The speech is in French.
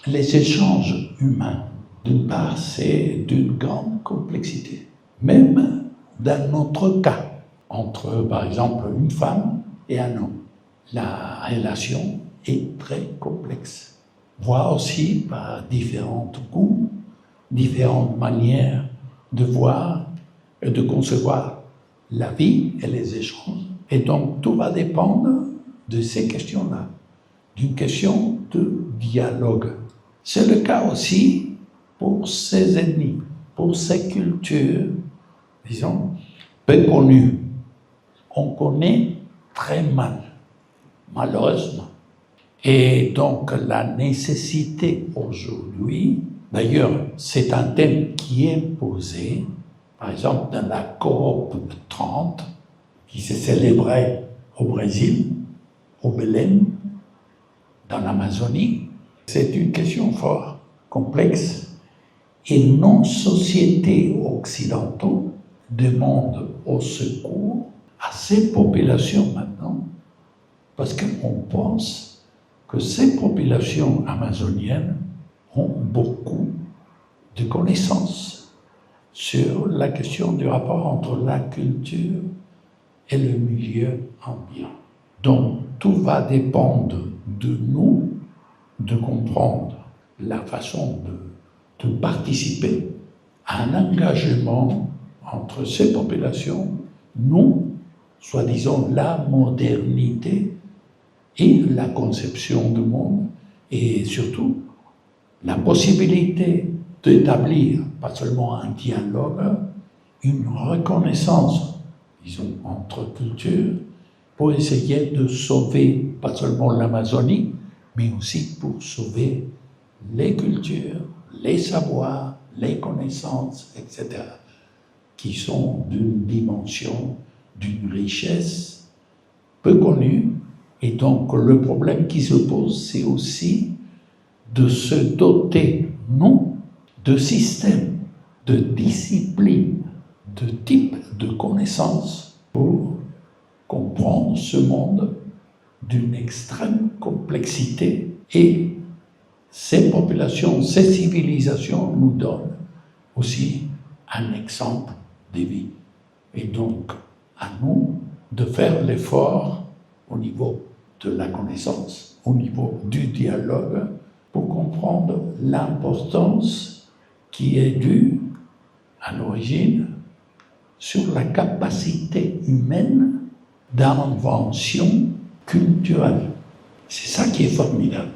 Les échanges humains, d'une part, c'est d'une grande complexité. Même dans notre cas, entre, par exemple, une femme et un homme, la relation est très complexe. Voire aussi par différents goûts, différentes manières de voir et de concevoir la vie et les échanges. Et donc, tout va dépendre de ces questions-là, d'une question de dialogue. C'est le cas aussi pour ces ethnies, pour ces cultures, disons, peu connues. On connaît très mal, malheureusement. Et donc, la nécessité aujourd'hui, d'ailleurs, c'est un thème qui est posé, par exemple, dans la COP 30, qui s'est célébrée au Brésil, au Belém, dans l'Amazonie. C'est une question fort complexe et nos sociétés occidentales demandent au secours à ces populations maintenant parce qu'on pense que ces populations amazoniennes ont beaucoup de connaissances sur la question du rapport entre la culture et le milieu ambiant. Donc, tout va dépendre de nous de comprendre la façon de participer à un engagement entre ces populations, nous, soi-disant la modernité et la conception du monde, et surtout la possibilité d'établir, pas seulement un dialogue, une reconnaissance, disons, entre cultures, pour essayer de sauver pas seulement l'Amazonie, mais aussi pour sauver les cultures, les savoirs, les connaissances, etc., qui sont d'une dimension, d'une richesse peu connue. Et donc, le problème qui se pose, c'est aussi de se doter, non, de systèmes, de disciplines, de types de connaissances pour comprendre ce monde d'une extrême complexité. Et ces populations, ces civilisations nous donnent aussi un exemple de vie. Et donc, à nous de faire l'effort au niveau de la connaissance, au niveau du dialogue, pour comprendre l'importance qui est due à l'origine sur la capacité humaine d'invention culturelle. C'est ça qui est formidable.